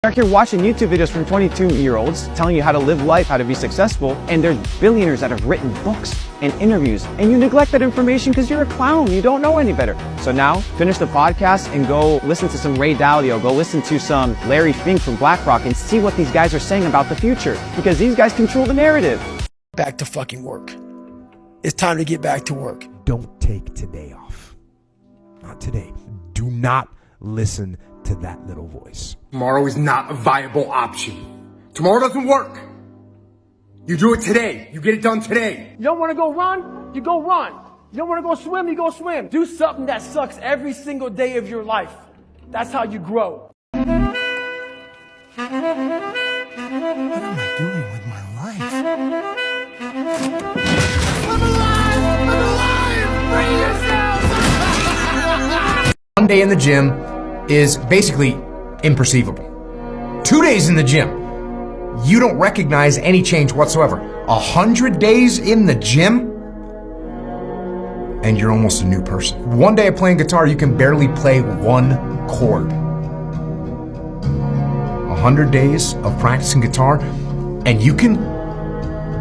You're here watching YouTube videos from 22-year-olds telling you how to live life, how to be successful, and there's billionaires that have written books and interviews, and you neglect that information because you're a clown. You don't know any better. So now, finish the podcast and go listen to some Ray Dalio, go listen to some Larry Fink from BlackRock and see what these guys are saying about the future, because these guys control the narrative. Back to fucking work. It's time to get back to work. Don't take today off. Not today. Do not listen to that little voice. Tomorrow is not a viable option. Tomorrow doesn't work. You do it today. You get it done today. You don't want to go run? You go run. You don't want to go swim? You go swim. Do something that sucks every single day of your life. That's how you grow. What am I doing with my life? I'm alive! I'm alive! Free yourself! 1 day in the gym is basically imperceivable. 2 days in the gym, you don't recognize any change whatsoever. 100 days in the gym, and you're almost a new person. 1 day of playing guitar, you can barely play one chord. 100 days of practicing guitar, and you can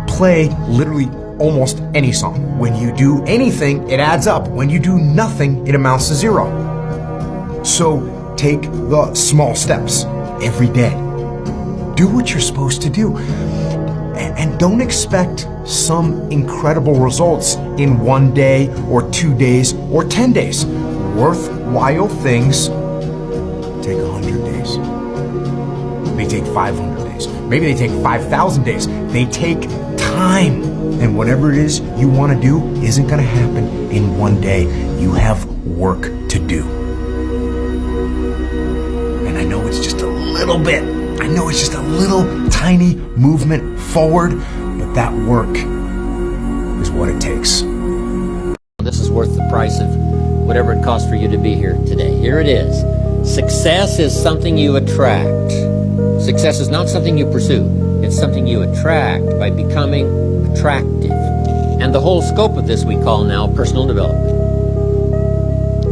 play literally almost any song. When you do anything, it adds up. When you do nothing, it amounts to zero. So take the small steps every day. Do what you're supposed to do. And don't expect some incredible results in 1 day or 2 days or 10 days. Worthwhile things take 100 days. They take 500 days. Maybe they take 5,000 days. They take time. And whatever it is you want to do isn't going to happen in 1 day. You have work to do. And I know it's just a little bit. I know it's just a little tiny movement forward, but that work is what it takes. This is worth the price of whatever it costs for you to be here today. Here it is. Success is something you attract. Success is not something you pursue. It's something you attract by becoming attractive. And the whole scope of this we call now personal development.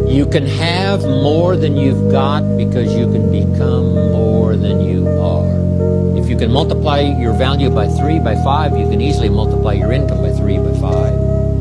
You can have more than you've got because you can become more than you are. If you can multiply your value by 3, by 5, you can easily multiply your income by 3, by 5,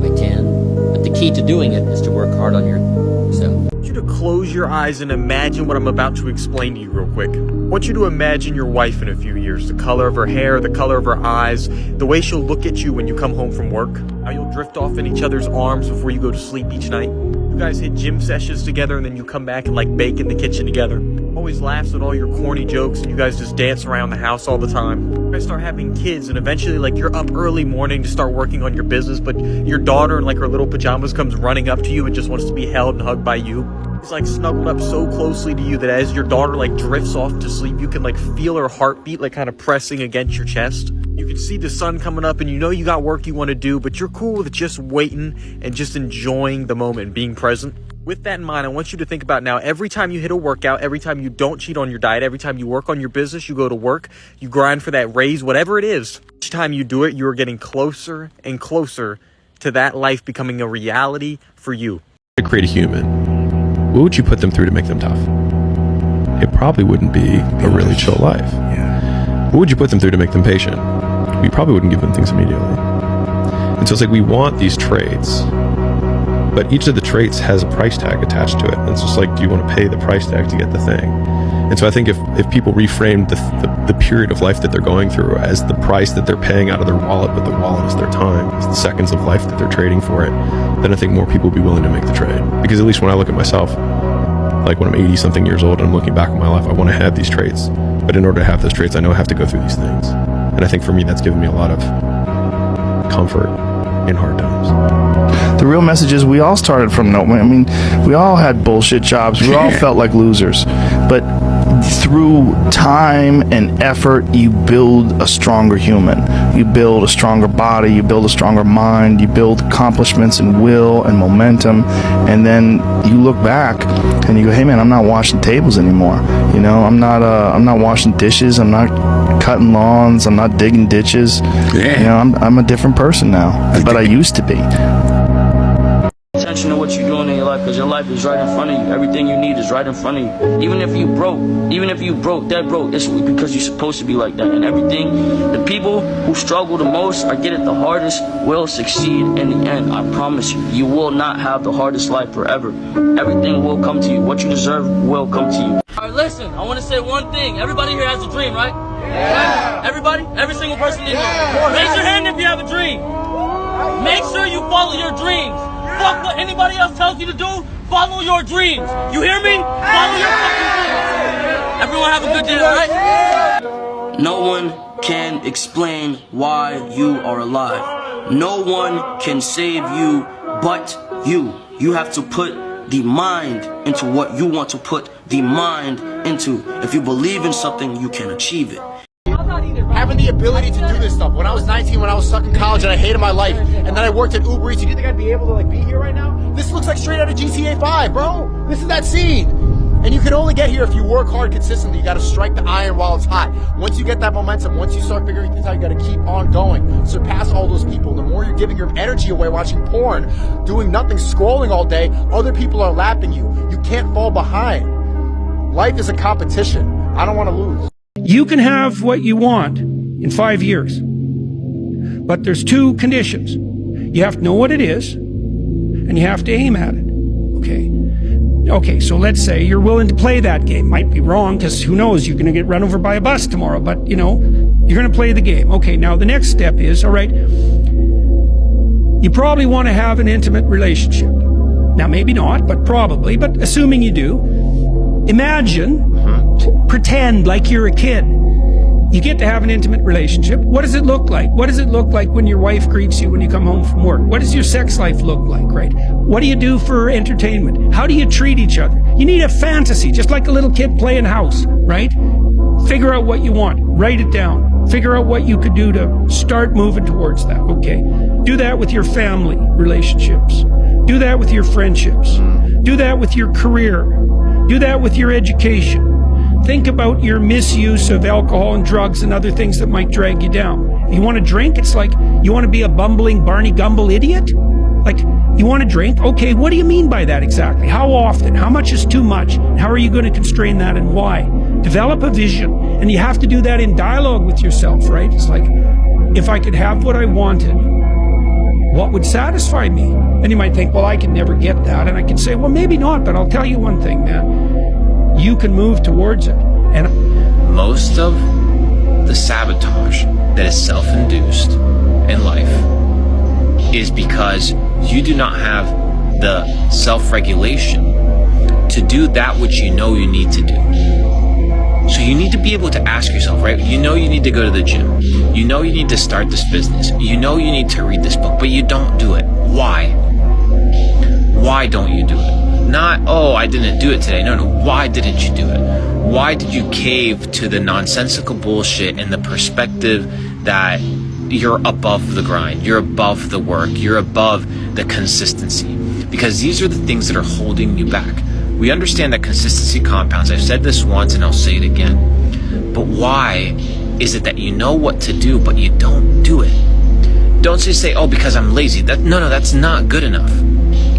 by 10. But the key to doing it is to work hard on yourself. I want you to close your eyes and imagine what I'm about to explain to you real quick. I want you to imagine your wife in a few years, the color of her hair, the color of her eyes, the way she'll look at you when you come home from work, how you'll drift off in each other's arms before you go to sleep each night. You guys hit gym sessions together and then you come back and like bake in the kitchen together. Always laughs at all your corny jokes and you guys just dance around the house all the time. You guys start having kids and eventually like you're up early morning to start working on your business, but your daughter in like her little pajamas comes running up to you and just wants to be held and hugged by you. It's like snuggled up so closely to you that as your daughter like drifts off to sleep, you can like feel her heartbeat like kind of pressing against your chest. You can see the sun coming up and you know you got work you want to do, but you're cool with just waiting and just enjoying the moment, being present. With that in mind, I want you to think about now, every time you hit a workout, every time you don't cheat on your diet, every time you work on your business, you go to work, you grind for that raise, whatever it is. Each time you do it, you're getting closer and closer to that life becoming a reality for you. To create a human, what would you put them through to make them tough? It probably wouldn't be a really chill life. Yeah. What would you put them through to make them patient? We probably wouldn't give them things immediately. And so it's like we want these traits, but each of the traits has a price tag attached to it. And it's just like, do you want to pay the price tag to get the thing? And so I think if people reframe the period of life that they're going through as the price that they're paying out of their wallet, but their wallet is their time, it's the seconds of life that they're trading for it, then I think more people will be willing to make the trade. Because at least when I look at myself, like when I'm 80 something years old and I'm looking back on my life, I want to have these traits. But in order to have those traits, I know I have to go through these things. And I think for me, that's given me a lot of comfort in hard times. The real message is we all started from nowhere. I mean, we all had bullshit jobs. We all felt like losers. But through time and effort, you build a stronger human. You build a stronger body. You build a stronger mind. You build accomplishments and will and momentum. And then you look back and you go, hey man, I'm not washing tables anymore. You know, I'm not washing dishes. I'm not cutting lawns. I'm not digging ditches. Yeah. You know, I'm a different person now. But I used to be. attention to what you're doing in your life, because your life is right in front of you. Everything you need is right in front of you. Even if you broke, dead broke, it's because you're supposed to be like that. And everything, the people who struggle the most or get it the hardest will succeed in the end. I promise you. You will not have the hardest life forever. Everything will come to you. What you deserve will come to you. All right, listen, I want to say one thing. Everybody here has a dream, right? Yeah. Everybody? Every single person in here. Raise your hand if you have a dream. Make sure you follow your dreams. Fuck what anybody else tells you to do. Follow your dreams. You hear me? Follow your fucking dreams. Everyone have a good day, all right? No one can explain why you are alive. No one can save you but you. You have to put the mind into what you want to put the mind into. If you believe in something, you can achieve it. Having the ability to do this stuff. When I was 19, when I was stuck in college and I hated my life, and then I worked at Uber Eats, you think I'd be able to be here right now? This looks like straight out of GTA 5, bro. This is that scene. And you can only get here if you work hard consistently. You gotta strike the iron while it's hot. Once you get that momentum, once you start figuring things out, you gotta keep on going. Surpass all those people. The more you're giving your energy away watching porn, doing nothing, scrolling all day, other people are lapping you. You can't fall behind. Life is a competition. I don't want to lose. You can have what you want in 5 years, but there's 2 conditions. You have to know what it is, and you have to aim at it. Okay, so let's say you're willing to play that game. Might be wrong, because who knows, you're going to get run over by a bus tomorrow, but you're going to play the game. Okay, now the next step is, all right, you probably want to have an intimate relationship. Now, maybe not, but probably, but assuming you do, imagine, pretend like you're a kid. You get to have an intimate relationship. What does it look like? What does it look like when your wife greets you when you come home from work? What does your sex life look like, right? What do you do for entertainment? How do you treat each other? You need a fantasy, just like a little kid playing house, right? Figure out what you want. Write it down. Figure out what you could do to start moving towards that, okay? Do that with your family relationships. Do that with your friendships. Do that with your career. Do that with your education. Think about your misuse of alcohol and drugs and other things that might drag you down. You want to drink? It's like, you want to be a bumbling Barney Gumble idiot? Like, you want to drink? Okay, what do you mean by that exactly? How often? How much is too much? How are you going to constrain that and why? Develop a vision, and you have to do that in dialogue with yourself, right? It's like, if I could have what I wanted, what would satisfy me? And you might think, well, I can never get that. And I can say, well, maybe not, but I'll tell you one thing, man. You can move towards it. And most of the sabotage that is self-induced in life is because you do not have the self-regulation to do that which you know you need to do. So you need to be able to ask yourself, right? You know you need to go to the gym. You know you need to start this business. You know you need to read this book, but you don't do it. Why? Why don't you do it? Not, oh, I didn't do it today. No, why didn't you do it? Why did you cave to the nonsensical bullshit and the perspective that you're above the grind, you're above the work, you're above the consistency? Because these are the things that are holding you back. We understand that consistency compounds. I've said this once and I'll say it again. But why is it that you know what to do, but you don't do it? Don't just say, oh, because I'm lazy. No, that's not good enough.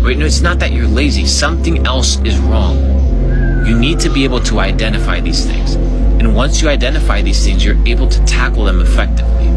Right? No, it's not that you're lazy. Something else is wrong. You need to be able to identify these things. And once you identify these things, you're able to tackle them effectively.